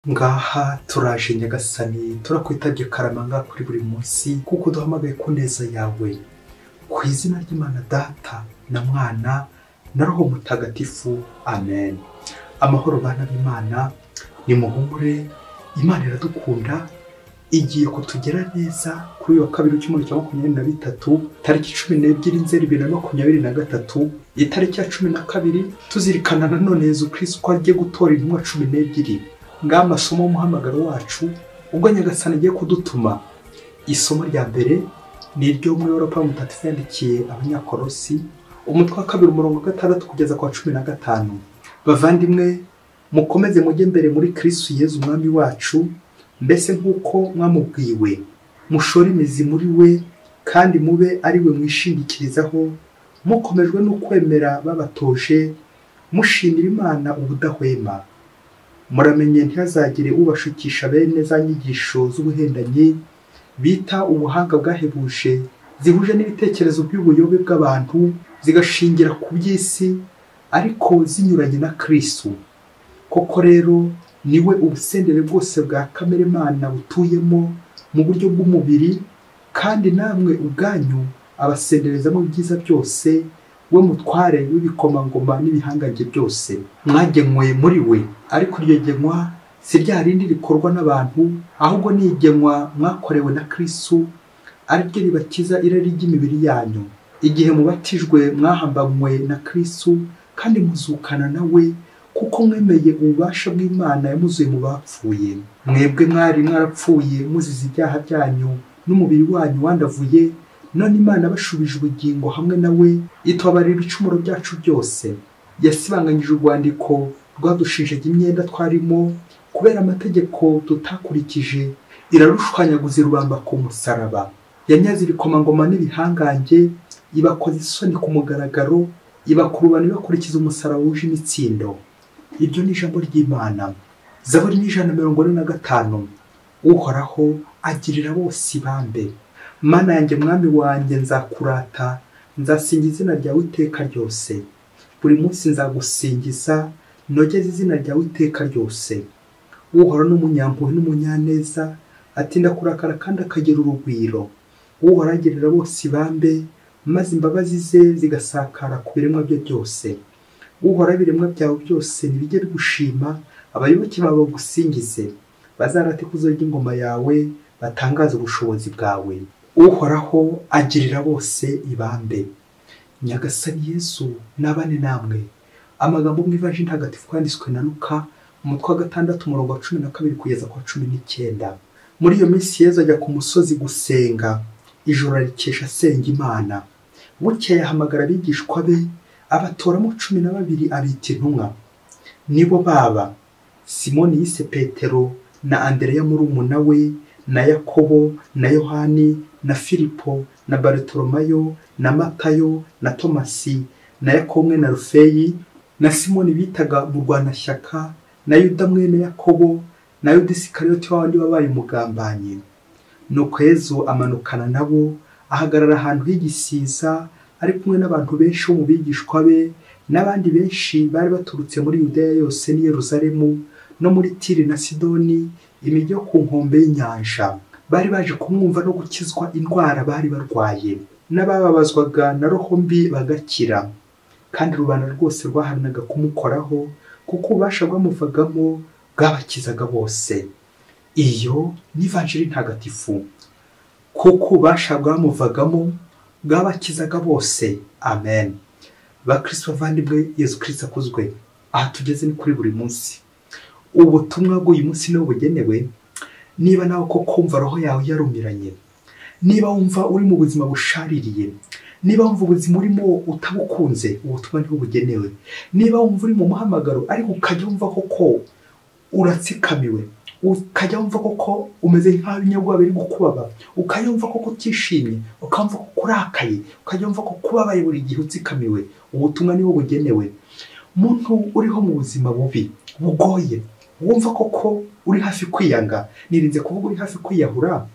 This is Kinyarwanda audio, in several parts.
Ngaha turaje nyagasani turakwitabye karamanga kuri buri munsi kuko duhamagaye ku neza yawe ku izina ry'Imana Data na Mwana na Roho Mutagatifu amen. Amahoro bana b'Imana, ni muhumure, Imana iradukunda, igiye kutugera neza kuri wa kabiri cy'umwaka cya 2023 tariki 12 Nzeri 2023 itariki ya 12 tuzirikana nanone Yesu Kristo ko agiye gutora intumwa 12 ngamasomo umuhamagaro wacu ubwo nyagasani agiye kudutuma. Isomo rya mbere ni iryo muri Europa Mutagatifu yandikiye Abanyakolosi umutwe wa 2 umurongo 6 kugeza kwa 15. Bavandimwe, mukomeze mujye mbere muri Kristo Yesu umwami wacu, mbese nk'uko mwamubwiwe, mushore imizi muri we kandi mube ari we mwishingikirizaho, mukomejwe no kwemera babatoje, mushimira Imana ubudahwema. Muramenye ntihazagire ubashukisha bene za nyigisho z'ubuhendanyi bita ubuhanga bwahebuje, zihuje n'ibitekerezo by'ubuyobe bw'abantu, zigashingira ku by'isi ariko zinyuranye na Kristo. Koko rero niwe ubusendere bwose bwa kamere Mana butuyemo mu buryo bw'umubiri, kandi namwe ubwanyu abasendereza mu byiza byose, we mutware w'ibikomangoma n'ibihangange byose. Mwagenwe muri we, ariko iryo genwa si rya rindi rikorwa n'abantu, ahubwo ni igenwa mwakorewe na Kristo, ari ryo ribakiza irari ry'imibiri yanyu. Igihe mubatijwe mwahambanywe na Kristo kandi muzukana nawe, kuko mwemeye ububasha bw'Imana yamuzuye mu bapfuye. Mwebwe mwari mwarapfuye muzize ibyaha byanyu n'umubiri wanyu wandavuye, none Imana bashubije ubugingo hamwe nawe, itubabarira ibicumuro byacu byose. Yasibanganyije urwandiko rwadushinjaga imyenda twarimo kubera amategeko tutakurikije, irarushwanyaguza irubamba ku musaraba. Yanyaze ibikomangoma n'ibihangange, ibakoza isoni ku mugaragaro, ibakurubana ibakurikiza umusaraba wuje imitsindo. Iryo ni ijambo ry'Imana. Zaburi 145. Uhoraho agirira bose ibambe. Mana yanjye mwami wanjye, nzakurata, nzasingiza izina ryawe iteka ryose. Buri munsi nzagusingiza, nogeze izina ryawe iteka ryose. Uhoraho n'umunyampuhwe n'umunyaneza, atinda kurakara kandi akagira urugwiro. Uhoraho agirira bose ibambe, maze imbabazi ze zigasakara ku biremwa bye byose. Uhoraho ibiremwa byawe byose nibijye bigushima, abayoboke bawe bagusingize, bazarate ikuzo ry'ingoma yawe, batangaze ubushobozi bwawe. Uhoraho agirira bose ibambe. Nyagasani Yesu nabane namwe. Amagambo mu Ivanjili ntagatifu kwanditswe na Luka umutwe wa 6 umurongo wa 12 kugeza kwa 19. Muri iyo minsi Yesu ajya ku musozi gusenga, ijoro arikesha asenga Imana. Bukeye ahamagara abigishwa be, abatoramo 12 abita intumwa. Nibo baba Simoni yise Petero, na Andereya murumuna we, na Yakobo, na Yohani, na Filipo, na Bartolomayo, na Matayo, na Tomasi, na Yakobo na Rufeyi, na Simoni bitaga Murwanashyaka, na Yuda mwene Yakobo, na Yuda Isikariyoti wabandi wabaye umugambanyi. Nuko Yesu amanukana nabo, ahagarara ahantu h'igisiza, ari kumwe n'abantu benshi bo mu bigishwa be, n'abandi benshi bari baturutse muri Yudeya yose n'i Yerusalemu no muri Tiri na Sidoni, imijyi yo ku nkombe y'inyanja. Bari baje kumwumva no gukizwa indwara bari barwaye, n'abababazwaga na roho mbi bagakira. Kandi rubanda rwose rwaharanaga kumukoraho, kuko ububasha bwamuvagamo bwabakizaga bose. Iyo ni Ivanjili ntagatifu. Kuko ububasha bwamuvagamo bwabakizaga bose. Amen. Bakristo bavandimwe, Yesu Kristo akuzwe. Aha tugeze ni kuri buri munsi. Ubutumwa bw'uyu munsi niwo bugenewe. Niba nawe ko kumva roho yawe yarumiranye, niba wumva uri mu buzima bushaririye, niba wumva ubuzima urimo utabukunze, ubutumwa niwo bugenewe. Niba wumva uri mu muhamagaro ariko ukajya wumva koko uratsikamiwe, ukajya wumva koko umeze nk'aho inyagwa biri gukubaba, ukajya wumva koko utishimye, ukamva koko urakaye, ukajya wumva koko kubabaye buri gihe utsikamiwe, ubutumwa niwo bugenewe. Muntu uriho mu buzima bubi bugoye, wumva koko uri hafi kwiyanga, nirinze kuvuga uri hafi kwiyahura,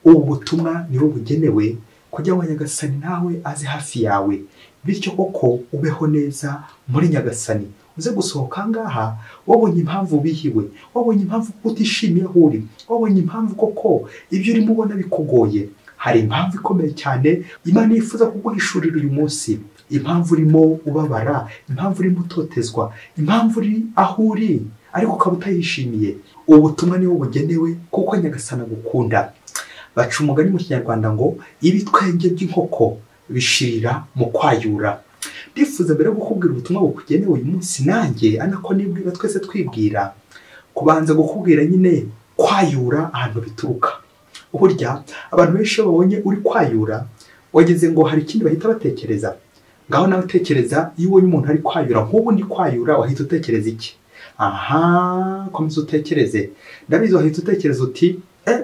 ubu butumwa niwo bugenewe kugira ngo Nyagasani nawe aze hafi yawe, bityo koko ubeho neza muri Nyagasani, uze gusohoka ngaha wabonye impamvu bihiwe, wabonye impamvu utishimiye aho uri, wabonye impamvu koko ibyo urimo ubona bikugoye. Hari impamvu ikomeye cyane Imana yifuza kuguhishurira uyu munsi. Impamvu urimo ubabara, impamvu urimo utotezwa, impamvu uri aho uri ariko ukaba utayishimiye. Ubutumwa niwo bugenewe kuko Nyagasani agukunda. Baca umugani mu Kinyarwanda ngo ibitwenge by'inkoko bishirira mu kwayura. Ndifuza mbere yo gukubwira ubutumwa bukugenewe uyu munsi, nanjye anako nibwira twese twibwira, kubanza gukubwira nyine kwayura ahantu bituruka. Burya abantu benshi babonye uri kwayura wageze ngo hari ikindi bahita batekereza. Ngaho nawe utekereza iyo ubonye umuntu ari kwayura nk'ubu ndi kwayura, wahita utekereza iki? Komeza utekereze. Ndabizi wahita utekereza uti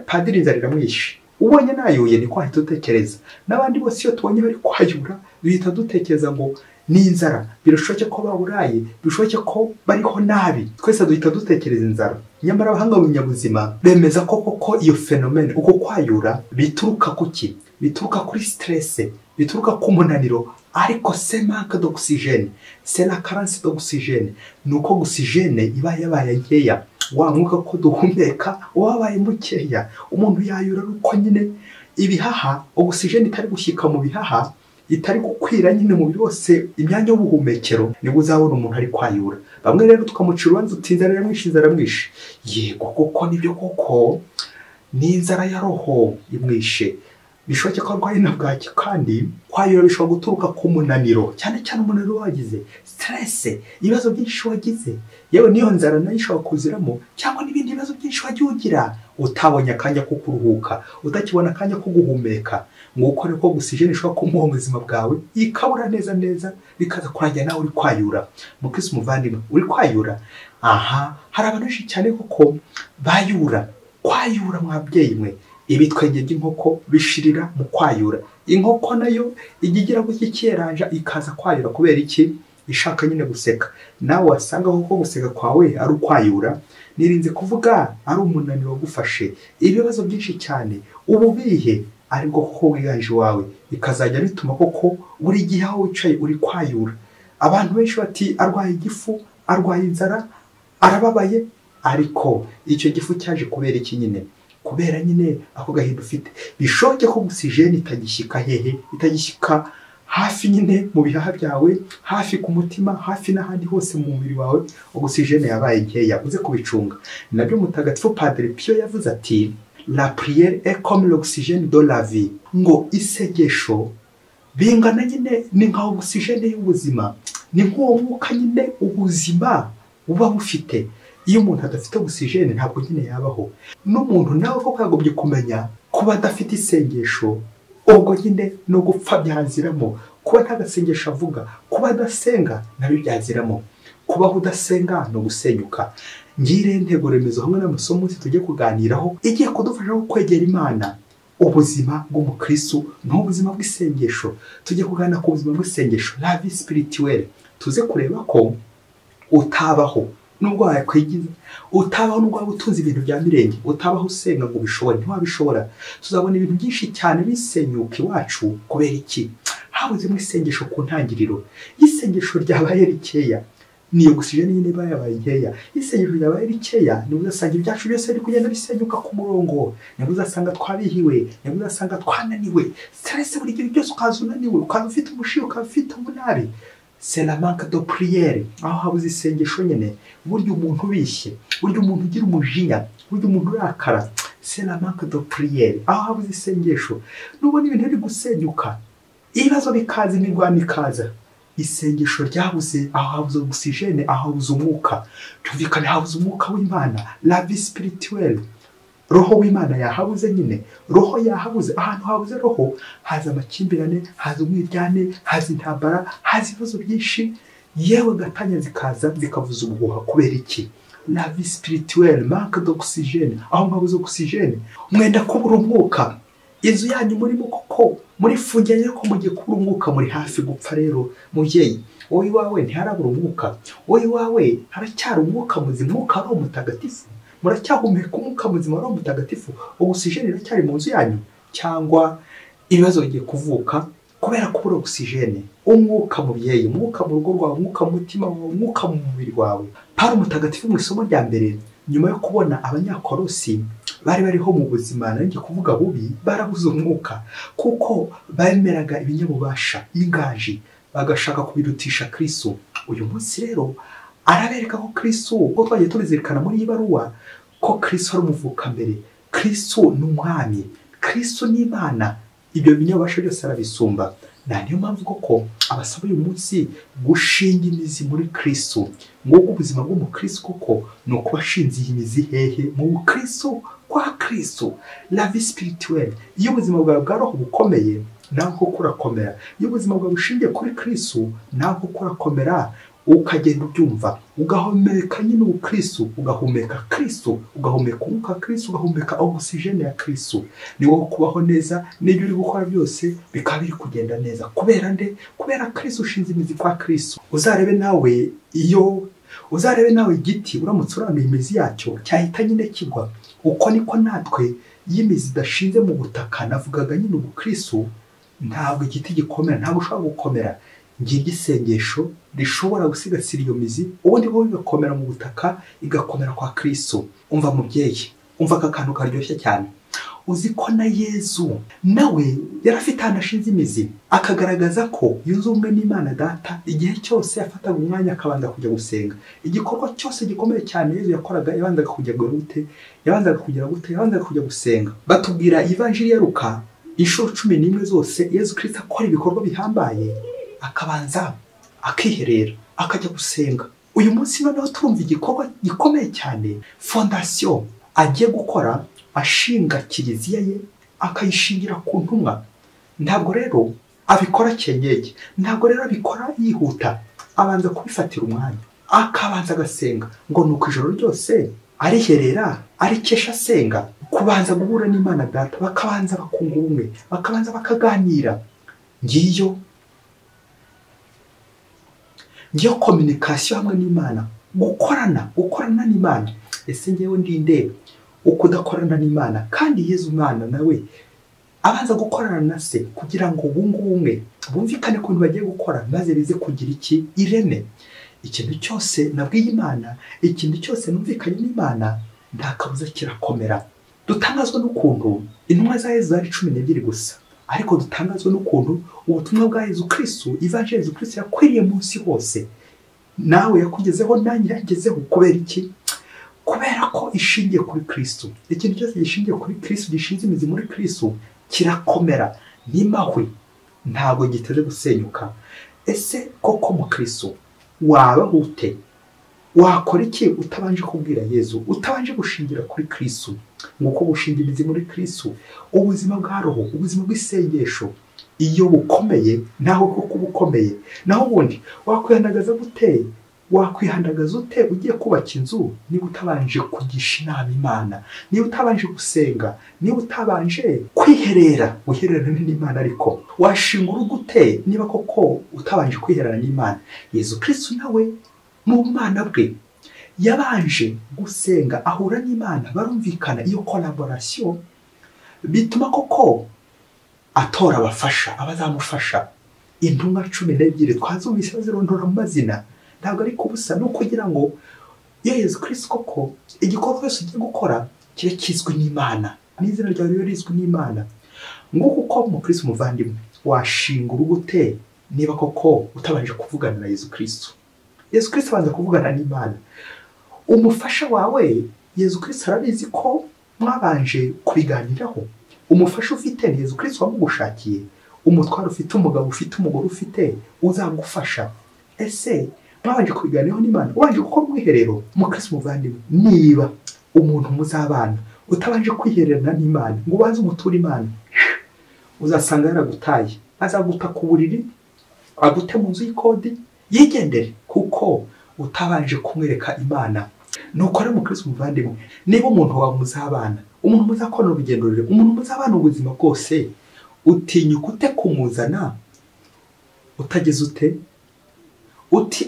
padiri inzara iramwishe. Ubonye nayuye niko wahita utekereza. N'abandi bose iyo tubonye bari kwayura duhita dutekereza ngo ni inzara, birashoboke ko baburaye, bishoboke ko bariho nabi. Twese duhita dutekereza inzara. Nyamara abahanga mu binyabuzima bemeza ko koko iyo fenomene, uko kwayura bituruka kuki? Bituruka kuri stress, bituruka ku munaniro. Ariko c'est manque d'oxygène, c'est la carence d'oxygène. Nuko oxygène iba yabaye nkeya, wa mwuka ko duhumeka wabaye mukeya. Umuntu yayura uko nyine ibihaha, oxygène itari gushyika mu bihaha, itari gukwira nyine mu byose imyanya y'ubuhumekero, nibwo uzabona umuntu ari kwayura. Bamwe rero tukamucira urubanza uti inzara iramwishe. Yego koko nibyo koko, ni inzara ya roho imwishe. Bishoboke ko arwaye na bwaki, kandi kwayura bishobora guturuka ku munaniro, cyane cyane umunaniro wagize, stress, ibibazo byinshi wagize. Yewe niyo nzara nayo ishobora kuziramo, cyangwa n'ibindi bibazo byinshi wagiye ugira, utabonye akanya ko kuruhuka, utakibona akanya ko guhumeka, ngo ukore ko oxygene ishobora kumuha ubuzima bwawe ikabura neza bikaza kurangira nawe uri kwayura. Mukristo muvandimwe uri kwayura, hari abantu benshi cyane koko bayura. Kwayura mwabyeyi mwe, ibitwenge by'inkoko bishirira mu kwayura. Inkoko nayo igigira gutya ikiranja ikaza kwayura kubera iki? Ishaka nyine guseka. Nawe wasanga koko guseka kwawe ari ukwayura. Nirinze kuvuga ari umunaniro wagufashe, ibibazo byinshi cyane ububihe aribwo koko wiganje wawe, bikazajya bituma koko buri gihe aho wicaye uri kwayura. Abantu benshi bati arwaye igifu, arwaye inzara, arababaye. Ariko icyo gifu cyaje kubera iki nyine? Kubera nyine ako gahinda ufite. Bishoboke ko oxygene itagishyika hehe, itagishyika hafi nyine mu bihaha byawe, hafi ku mutima, hafi n'ahandi hose mu mubiri wawe, oxygene yabaye nkeya. Uze kubicunga. Nabyo mutagatifu Padre Pio yavuze ati la prière est comme l'oxygène de la vie. Ngo isengesho bingana nyine ni nka oxygene y'ubuzima, ni nk'uwo mwuka nyine ubuzima buba bufite. Iyo umuntu adafite oxygene ntabwo nyine yabaho. N'umuntu nawe ko kagobye kumenya kuba adafite isengesho, ubwo nyine no gupfa byaziramo. Kuba nta gasengesho avuga, kuba adasenga nabyo byaziramo. Kubaho udasenga no gusenyuka. Ngire intego remezo hamwe n'amasomo tujye kuganiraho igiye kudufasha kwegera Imana. Ubuzima bw'umukristo n'ubuzima bw'isengesho. Tujye kuganira ku buzima bw'isengesho, la vie spirituelle. Tuze kureba ko utabaho nubwo wakwigiza, utabaho nubwo waba utunze ibintu bya mirenge, utabaho usenga ngo ubishobore, ntiwabishobora. Tuzabona ibintu byinshi cyane bisenyuka iwacu kubera iki? Habuze mu isengesho ku ntangiriro. Isengesho ryabaye rikeya, niyo oxygene nyine bayabaye nkeya. Isengesho ryabaye rikeya, niba uzasanga ibyacu byose biri kugenda bisenyuka ku murongo, niba uzasanga twabihiwe, niba uzasanga twananiwe, stress buri gihe byose ukaza unaniwe, ukaza ufite umushiyo, ukaza ufite umunabi. C'est la manque de prière. Aho habuze isengesho nyine, burya umuntu ubishye, burya umuntu ugira umujinya, burya umuntu urakara, c'est la manque de prière. Aho habuze isengesho, nubona ibintu biri gusenyuka, ibibazo bikaza, imirwano ikaza. Isengesho ryabuze, aho habuze oxygene, aho habuze umwuka. Tumvikane habuze umwuka w'Imana, la vie spirituelle. Roho w'Imana yahabuze nyine. Roho yahabuze. Ahantu habuze roho haza amakimbirane, haza umwiryane, haza intambara, haza ibibazo byinshi, yewe gatanya zikaza zikavuza ubuhuha. Kubera iki? La vie spirituelle, manque d'oxygène. Aho habuze oxygene, mwenda kubura umwuka. Inzu yanyu murimo koko muri funganye ko mugiye kubura umwuka, muri hafi gupfa. Rero mubyeyi, wowe wawe ntiharabura umwuka, wowe wawe haracyari umwuka muzima, umwuka ari umutagatifu. Muracyahumeka umwuka muzima ari umutagatifu. Oxygene iracyari mu nzu yanyu, cyangwa ibibazo bigiye kuvuka kubera kubura oxygene, umwuka mu byeyi, umwuka mu rugo rwawe, umwuka mu mutima wawe, umwuka mu mubiri wawe. Pawulo mutagatifu mu isomo rya mbere, nyuma yo kubona abanyakorosi bari bariho mu buzima nanjye kuvuga bubi, barabuze umwuka kuko bemeraga ibinyabubasha, inganji, bagashaka kubirutisha Kristo. Uyu munsi rero arabereka ko Kristo, ko twagiye tubizirikana muri iyi baruwa, ko Kristo ari umuvuka mbere, Kristo ni umwami, Kristo ni Imana, ibyo binyabubasha byose arabisumba. Niyo mpamvu koko abasaba uyu munsi gushinga imizi muri Kristo. Ngubwo ubuzima bw'umukristo koko ni ukuba ashinziye imizi hehe? Mu bukristo kwa Kristo, la vie spirituelle. Iyo ubuzima bwawe bwa roho bukomeye, nawe koko urakomera. Iyo ubuzima bwawe bushingiye kuri Kristo, nawe koko urakomera, ukagenda ubyumva, ugahumeka nyine ubukristo, ugahumeka Kristo, ugahumeka umwuka Kristo, ugahumeka oxygene ya Kristo. Ni wowe kubaho neza, n'ibyo uri gukora byose bikaba biri kugenda neza. Kubera nde? Kubera Kristo ushinze imizi kwa Kristo. Uzarebe nawe igiti uramutse uranuye imizi yacyo cyahita nyine kigwa. Uko niko natwe y'imizi idashinze mu butaka, navugaga nyine ubukristo, ntabwo igiti gikomera, ntabwo ushobora gukomera. Ngiryo isengesho rishobora gusigasira iyo mizi, ubundi bo bigakomera mu butaka, igakomera kwa Kristo. Umva mubyeyi, umva aka kantu karyoshye cyane. Uzi ko na Yezu nawe yarafite ahantu ashinze imizi, akagaragaza ko yunze ubumwe n'Imana Data. Igihe cyose yafataga umwanya akabanza kujya gusenga. Igikorwa cyose gikomeye cyane Yezu yakoraga, yabanzaga kujya gusenga. Batubwira Ivanjiri ya Luka inshuro 11 zose Yezu Kristo akora ibikorwa bihambaye, akabanza akiherera, akajya gusenga. Uyu munsi noneho turumva igikorwa gikomeye cyane, fondation agiye gukora, ashinga kiliziya ye, akayishingira ku ntumwa. Ntabwo rero abikora kenyeye, ntabwo rero abikora yihuta, abanza kubifatira umwanya, akabanza agasenga. Ngo nuko ijoro ryose ariherera, arikesha asenga, kubanza guhura n'Imana Data, bakabanza bakunga ubumwe, bakabanza bakaganira. Ngiyo communication hamwe n'Imana, gukorana n'Imana. Ese ngewe ndinde ukudakorana n'Imana? Kandi Yezu Mwana nawe abanza gukorana na se kugira ngo bungu umwe, bumvikane ko bagiye gukora, maze bize kugira iki? Ireme. Ikintu cyose nabwiye Imana, ikintu cyose numvikanye n'Imana, nta kabuza kirakomera. Dutangazwa n'ukuntu intumwa za Yezu ari 12 gusa, ariko dutangazwa n'ukuntu ubutumwa bwa Yezu Kristo, Ivanjiri Yezu Kristo yakwiriye munsi hose. Nawe yakugezeho, nanjye yagezeho. Kubera iki? Kubera ko ishingiye kuri Kristo. Ikintu cyose gishingiye kuri Kristo, gishinze imizi muri Kristo, kirakomera. Nimahwe ntabwo giteze gusenyuka. Ese koko mu Kristo waba ute? Wakora iki utabanje kubwira Yezu, utabanje gushingira kuri Kristo? Nguko gushinga imizi muri Kristo, ubuzima bwa roho, ubuzima bw'isengesho, iyo bukomeye, naho koko bukomeye. Naho ubundi wakwihandagaza gute? Wakwihandagaza ute ugiye kubaka inzu niba utabanje kugisha inama Imana, niba utabanje gusenga, niba utabanje kwiherera? Wihererana n'Imana. Ariko washinga urugo ute niba koko utabanje kwihererana n'Imana? Yezu Kristo nawe mu Mana bwe yabanje gusenga, ahura n'Imana, barumvikana. Iyo collaboration bituma koko atora abafasha, abazamufasha. Intumwa 12 twazumvise bazirondora mu mazina, ntabwo ari kubusa, no kugira ngo Yezu Kristo koko igikorwa cyose ugiye gukora kibe kizwi n'Imana, n'izina ryawe ribe rizwi n'Imana. Nguko uko mu Kristo muvandimwe washinga urugo ute niba koko utabanje kuvugana na Yezu Kristo? Yezu Kristo abanza kuvugana n'Imana. Umufasha wawe Yezu Kristo arabizi ko mwabanje kubiganiraho. Umufasha ufite ni Yezu Kristo wamugushakiye. Umutwaro ufite, umugabo ufite, umugore ufite, uzagufasha. Ese mwabanje kubiganiraho n'Imana? Wanje gukora umwiherero mu Kristo muvandimwe. Niba umuntu muzabana utabanje kwihererana n'Imana, ngo ubanze umutura Imana, uzasanga yaragutaye, azaguta ku buriri, agute mu nzu y'ikodi, yigendere, kuko utabanje kumwereka Imana. Nukore mu Kristo muvandimwe, niba umuntu wawe muzabana, umuntu muzakora urugendo rure, umuntu muzabana ubuzima bwose, utinyuka ute kumuzana utageze ute?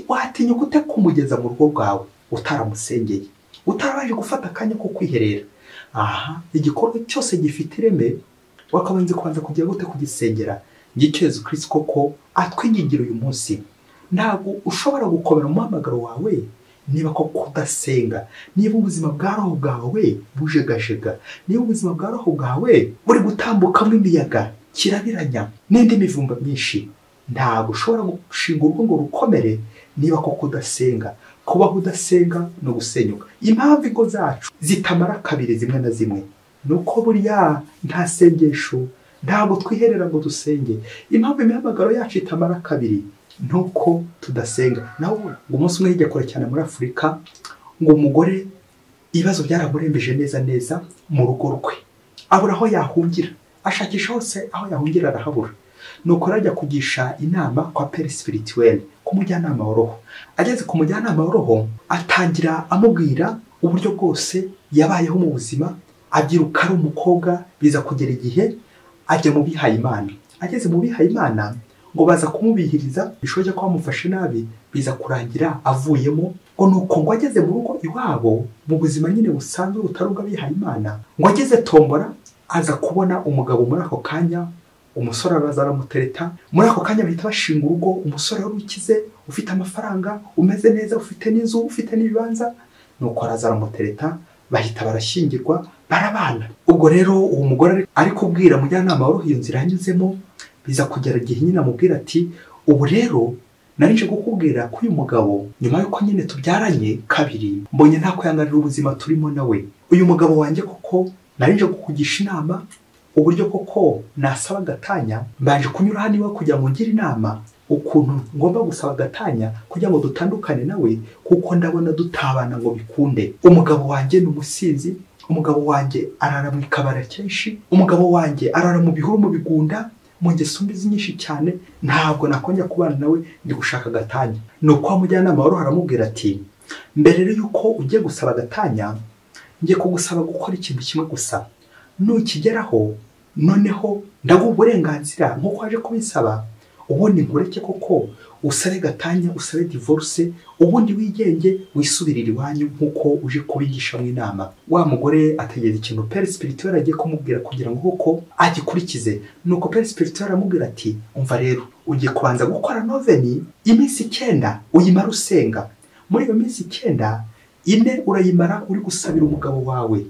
Watinyuka ute kumugeza mu rugo rwawe utaramusengeye, utarabanje gufata akanya ko kwiherera? Igikorwa cyose gifite ireme wakabanze kubanza kugira gute kugisengera. ngicyo Yesu Kristo koko atwingingira uyu munsi. Ntabwo ushobora gukomera umuhamagaro wawe niba koko udasenga, niba ubuzima bwa roho bwawe bujegajega, niba ubuzima bwa roho bwawe buri gutambukamo imiyaga kirabiranya n'indi mivumba myinshi. Ntabwo ushobora gushinga urugo ngo rukomere niba koko udasenga. Kubaho udasenga no gusenyuka. Impamvu ingo zacu zitamara kabiri zimwe na zimwe nuko buriya nta sengesho, ntabwo twiherera ngo dusenge. Impamvu imihamagaro yacu itamara kabiri nuko tudasenga. Naho umunsi umwe hirya kure cyane muri Afurika ngo umugore ibibazo byaramurembeje neza mu rugo rwe, abura aho yahungira, ashakisha hose aho yahungira arahabura. Nuko arajya kugisha inama kwa pere spirituel, ku mujyanama wa roho. Ageze ku mujyanama wa roho atangira amubwira uburyo bwose yabayeho mu buzima, abyiruka ari umukobwa, biza kugera igihe ajya mu bihaye Imana. Ageze mu bihaye Imana ngo baza kumubihiriza, bishoje ko bamufashe nabi, biza kurangira avuyemo. Ngo nuko ngo ageze mu rugo iwabo mu buzima nyine busanzwe butaruga bihaye Imana, ngo ageze tombora aza kubona umugabo. Muri ako kanya umusore araza aramutereta, muri ako kanya bahita bashinga urugo. Umusore wari ukize, ufite amafaranga, umeze neza, ufite n'inzu, ufite n'ibibanza, nuko araza aramutereta, bahita barashyingirwa, barabana. Ubwo rero uwo mugore ari kubwira mujyanama wa roho iyo nzira yanyuzemo, biza kugera igihe nyine amubwira ati ubu rero narije kukubwira ko uyu mugabo nyuma yuko nyine tubyaranye kabiri mbonye nta kwihanganira ubuzima turimo nawe. Uyu mugabo wanjye koko narije kukugisha inama uburyo koko nasaba gatanya, mbanje kunyura hano iwe kugira ngo ngire inama ukuntu ngomba gusaba gatanya kugira ngo dutandukane nawe, kuko ndabona dutabana ngo bikunde. Umugabo wanjye ni umusinzi, umugabo wanjye arara mu kabara kenshi, umugabo wanjye arara mu bihuru mu bigunda, mu ngeso mbi nyinshi cyane, ntabwo nakongera kubana nawe, ndi gushaka gatanya. Nuko amujyanama wa roho aramubwira ati mbere rero yuko ugiye gusaba gatanya, ngiye kugusaba gukora ikintu kimwe gusa. Nukigeraho noneho ndaguha uburenganzira nk'uko waje kubisaba, ubundi nkureke koko usabe gatanya, usabe divorce, ubundi wigenge wisubirira iwanyu nk'uko uje kubigisha mu inama. Wa mugore ategeza ikintu pere spirituel agiye kumubwira kugira ngo koko agikurikize. Nuko pere spirituel aramubwira ati umva rero ugiye kubanza gukora noveni iminsi 9 uyimara usenga. Muri iyo minsi 9 ine urayimara uri gusabira umugabo wawe,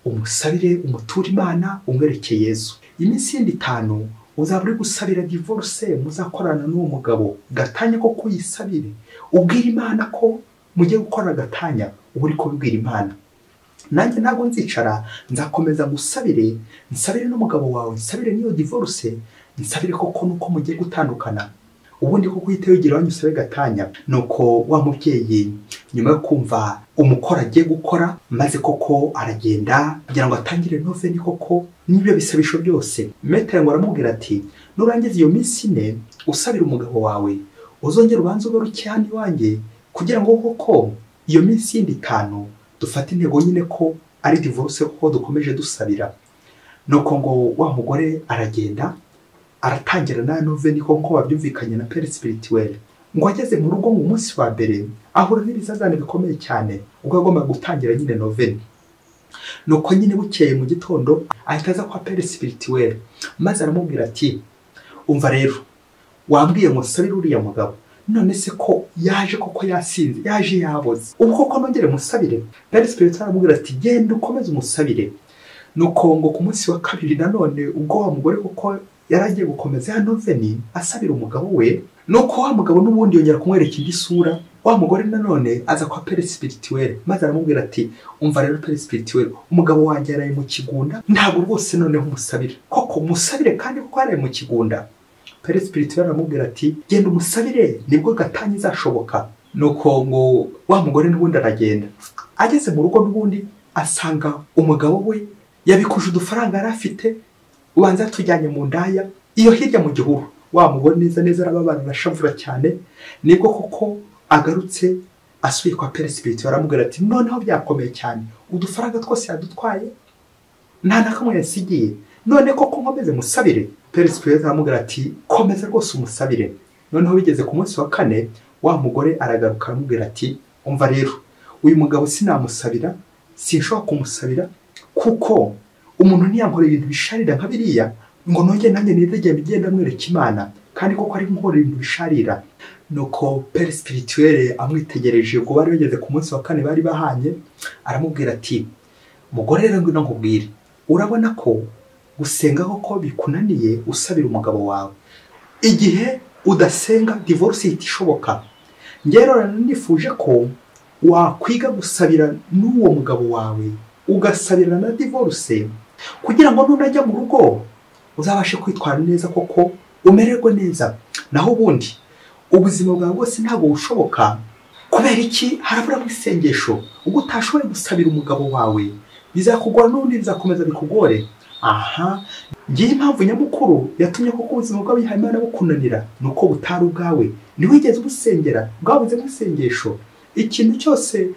umusabire umutura Imana, umwereke Yesu. Iminsi yindi 5 uzaba uri gusabira divorce, muzakorana n'uwo mugabo. Gatanya ko kuyisabire, ubwira Imana ko mugiye gukora gatanya, uri kubwira Imana. Nanjye ntabwo nzicara, nzakomeza gusabire, nsabire n'umugabo wawe, nsabire niyo divorce, nsabire koko nuko mugiye gutandukana, ubundi koko uhite wigira wanyu usabe gatanya. Nuko wa mubyeyi nyuma yo kumva umukora agiye gukora, maze koko aragenda kugira ngo atangire noveni koko n'ibyo bisabisho byose. Metere ngo aramubwira ati nurangiza iyo minsi 4 usabira umugabo wawe, uzongera ubanze ugaruke hano iwanjye kugira ngo koko iyo minsi yindi 5 dufate intego nyine ko ari divorce kuko dukomeje dusabira. Nuko ngo wa mugore aragenda aratangira na noveni koko babyumvikanye na pere spirituel. Ngo ageze mu rugo mu munsi wa mbere ahura n'ibizazane bikomeye cyane, ubwo agomba gutangira nyine noveni. Nuko nyine bukeye mu gitondo ahita aza kwa pere spirituel, maze aramubwira ati umva rero wambwiye ngo sabire uriya mugabo, none se ko yaje koko yasinze, yaje yaboze, ubu koko nongere musabire? Pere spirituel aramubwira ati genda ukomeze umusabire. Nuko ngo ku munsi wa kabiri nanone ubwo wa mugore koko yaragiye gukomeza ya noveni asabira umugabo we, nuko wa mugabo n'ubundi yongera kumwereka igisura. Wa mugore nanone aza kwa pere spirituel, maze aramubwira ati umva rero pere spirituel, umugabo wanjye yaraye mu kigunda, ntabwo rwose noneho umusabire koko, musabire kandi kuko yaraye mu kigunda. Pere spirituel aramubwira ati genda umusabire nibwo gatanya izashoboka. Nuko ngo wa mugore n'ubundi aragenda. Ageze mu rugo n'ubundi asanga umugabo we yabikuje udufaranga yari afite, ubanza tujyanye mu ndaya iyo hirya mu gihuru. Wa mugore neza arababara, arashavura cyane. Nibwo koko agarutse asuye kwa pere spirituel aramubwira ati noneho byakomeye cyane, udufaranga twose yadutwaye nta nakamwe yasigiye, none koko nkomeze musabire? Pere spirituel aramubwira ati komeza rwose umusabire. Noneho bigeze ku munsi wa 4 wa mugore aragaruka aramubwira ati umva rero uyu mugabo sinamusabira, sinshobora kumusabira kuko umuntu ntiyankora ibintu bisharira nka biriya, ngo nongere nanjye nidegembye igenda mwereka Imana kandi koko ari nkora ibintu bisharira. Nuko pere spirituel amwitegereje ubwo bari bageze ku munsi wa kane bari bahanye, aramubwira ati mugore rero ngwino nkubwire, urabona ko gusenga koko bikunaniye usabira umugabo wawe, igihe udasenga divorce itishoboka. Ngero nifuje ko wakwiga gusabira n'uwo mugabo wawe ugasabira na divorce kugira ngo nunajya mu rugo uzabashe kwitwara neza koko umererwe neza. Naho ubundi ubuzima bwawe bwose ntabwo bushoboka. Kubera iki? Harabura isengesho. Ubwo utashoboye gusabira umugabo wawe bizakugora n'undi bizakomeza bikugore. Aha, ngiye impamvu nyamukuru yatumye koko ubuzima bwawe Imana bukunanira nuko butari ubwawe, ntiwigeze ubusengera, bwabuze mu isengesho. Ikintu cyose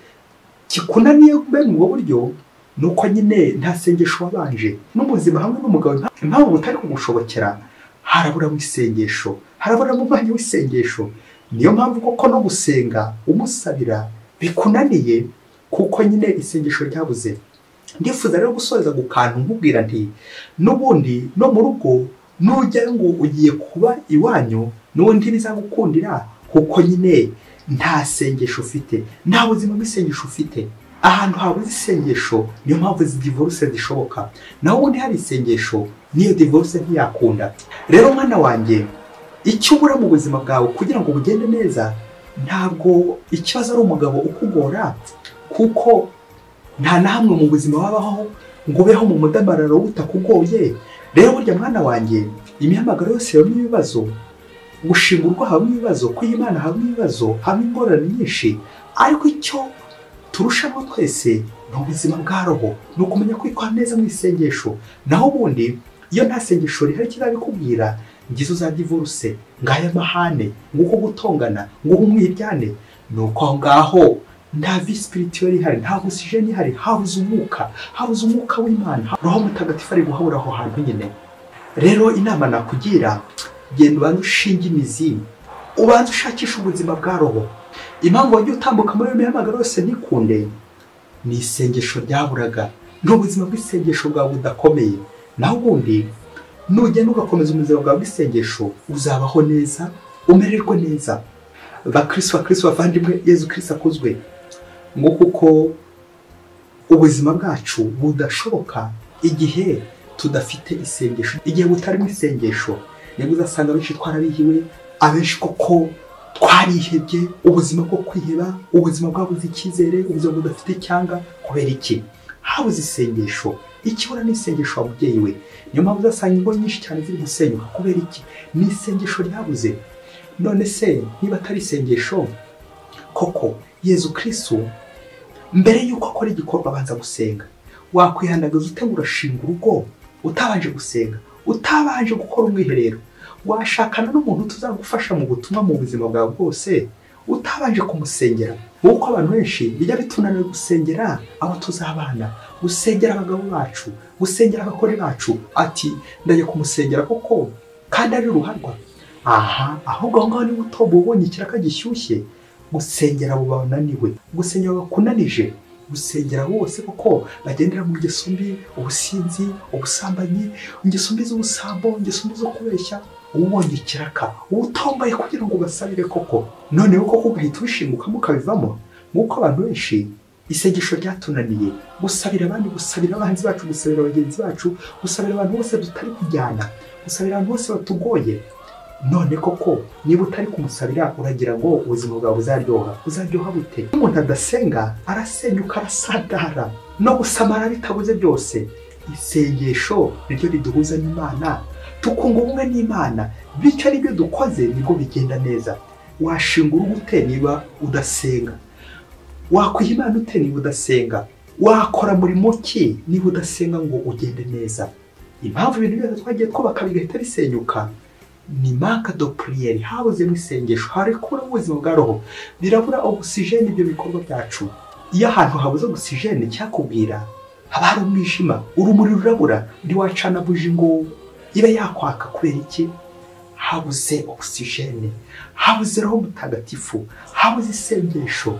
kikunaniye bene ubwo buryo nuko nyine nta sengesho wabanje. N'ubuzima hamwe n'umugabo impamvu butari kugushobokera, harabura mu isengesho, harabura mu mwanya w'isengesho. Niyo mpamvu koko no gusenga umusabira bikunaniye kuko nyine isengesho ryabuze. Ndifuza rero gusoreza gukantu nkubwira nti n'ubundi no mu rugo nujya ngo ugiye kuba iwanyu n'undi bizagukundira kuko nyine nta sengesho ufite, nta buzima bw'isengesho ufite. Ahantu habuze isengesho niyo mpamvu izi divorce zishoboka, naho ubundi hari isengesho niyo divorce ntiyakunda. Rero mwana wanjye, icyo ubura mu buzima bwawe kugira ngo bugende neza, ntabwo ikibazo ari umugabo ukugora, kuko nta namwe mu buzima wabaho ngo ubeho mu mudamararo utakugoye. Rero burya mwana wanjye, imihamagaro yose yo ibibazo, gushinga urugo hamwe ibibazo, kw'Imana hamwe ibibazo, hamwe ingorane nyinshi, ariko icyo turushaho twese ni ubuzima bwa roho, ni ukumenya kwitwara neza mu isengesho. Naho ubundi iyo nta sengesho rihari kizabikubwira ngizo za divorce, ngaya mahane, nguko gutongana, nguko umwiryane, nuko aho ngaho nta vie spirituelle ihari, nta oxygene ihari, habuze umwuka w'Imana, roho mutagatifu ari guhabura aho hantu nyine. Rero inama nakugira, genda ubanze ushinge imizi, ubanze ushakisha ubuzima bwa roho. Impamvu wagiye utambuka muri iyo mihamagaro yose ntikunde, ni isengesho ryaburaga, n'ubuzima bw'isengesho bwawe budakomeye. Naho ubundi nugenda ugakomeza ubuzima bwawe bw'isengesho uzabaho neza, umererwe neza. Bakristo bavandimwe, Yezu Kristo akuzwe. Ngo kuko ubuzima bwacu budashoboka igihe tudafite isengesho, igihe butarimo isengesho nibwo uzasanga benshi twarabihiwe, abenshi koko twarihebye, ubuzima bwo kwiheba, ubuzima bwabuze icyizere, ubuzima budafite icyanga. Kubera iki? Habuze isengesho. Ikibura ni isengesho wa mubyeyi we. Niyo mpamvu uzasanga ingo nyinshi cyane ziri gusenyuka. Kubera iki? Ni isengesho ryabuze. None se niba atari isengesho koko, Yezu Kristo mbere yuko akora igikorwa abanza gusenga. Wakwihandagaza ute ngo urashinga urugo utabanje gusenga, utabanje gukora umwiherero? Washakana n'umuntu tuzagufasha mu butumwa mu buzima bwawe bwose utabanje kumusengera? Kuko abantu benshi bijya bitunanira gusengera abo tuzabana, gusengera abagabo bacu, gusengera abagore bacu. Ati ndaje kumusengera koko kandi ari ruharwa. Aha, ahubwo ngaho ni utobo ubonye ikiraka gishyushye, gusengera abo bananiwe, gusengera bakunanije, gusengera bose koko bagendera mu ngeso mbi, ubusinzi, ubusambanyi, ingeso mbi z'ubusambo, ingeso mbi zo kubeshya. Ubonye ikiraka utombaye kugira ngo basabire koko, noneho koko ugahita ubishinguka mukabivamo. Nk'uko abantu benshi isengesho ryatunaniye, gusabira abandi, gusabira abanzi bacu, gusabira bagenzi bacu, gusabira abantu bose tutari kujyana, gusabira abantu bose batugoye. None koko niba utari kumusabira uragira ngo ubuzima bwawe buzaryoha bute? Umuntu adasenga arasenyuka, arasadara, no gusamara bitabuze byose. Isengesho niryo riduhuza n'Imana, tukunga ubumwe n'Imana, bityo aribyo dukoze nibwo bigenda neza. Washinga urugo ute niba udasenga? Wakwiha Imana ute niba udasenga? Wakora murimo ki niba udasenga ngo ugende neza? Impamvu ibintu byose twagiye twubaka bigahita bisenyuka ni manque de prière, habuze mu isengesho. Hari kura ubuzima bwa roho, birabura oxygene ibyo bikorwa byacu. Iyo ahantu habuze oxygene cyakubwira haba hari umwijima, urumuri rurabura, ntiwacana buji ngo ibe yakwaka. Kubera iki? Habuze oxygene, habuze roho mutagatifu, habuze isengesho.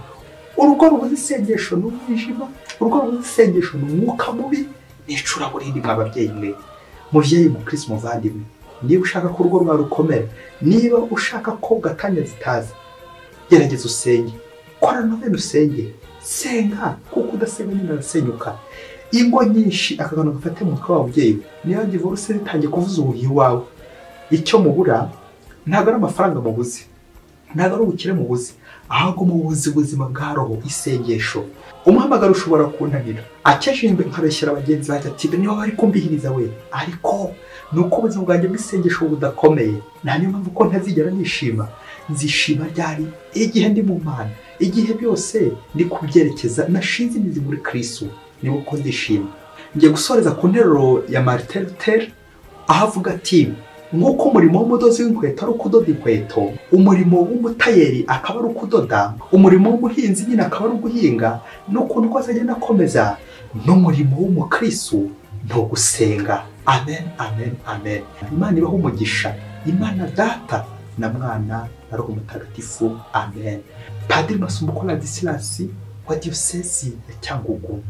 Urugo rubuze isengesho n'umwijima, urugo rubuze isengesho n'umwuka mubi, n'icuraburindi. Mwababyeyi mwe, muvyeyi mukristo muvandimwe, niba ushaka ko urugo rwawe rukomera, niba ushaka ko gatanya zitaza, gerageza usenge, kora novena usenge, senga, kuko udasenga nyine arasenyuka. Ingo nyinshi akagano gafate mu mutwe wawe mubyeyi, niyo divorce ritangiye kuvuza ubuhi wawe, icyo mubura ntabwo ari amafaranga mubuze, ntabwo ari ubukire mubuze, ahubwo mubuze ubuzima bwa roho, isengesho. Umuhamagaro ushobora kunanira, akejejwe nkabeshyira abagenzi banjye ati niba bari kumbihiriza we, ariko nuko ubuzima bwanjye bw'isengesho budakomeye, nta niyo mpamvu ko ntazigera nishima. Nzishima ryari? Igihe ndi mu Mana, igihe byose ndi kubyerekeza nashinze imizi muri Kristo, niba uko ndishima. Ngiye gusoreza ku nteruro ya Martin Luther aho avuga ati nk'uko umurimo w'umudozi w'inkweto ari ukudoda inkweto, umurimo w'umutayeri akaba ari ukudoda, umurimo w'umuhinzi nyine akaba ari uguhinga, n'ukuntu kose agenda akomeza, n'umurimo w'umukristo ni ugusenga. Amen, amen, amen. Imana ibaho umugisha, Imana Data na Mwana na Roho Mutagatifu. Amen. Padiri Masumbuko Ladislas wa Diyosezi ya Cyangugu.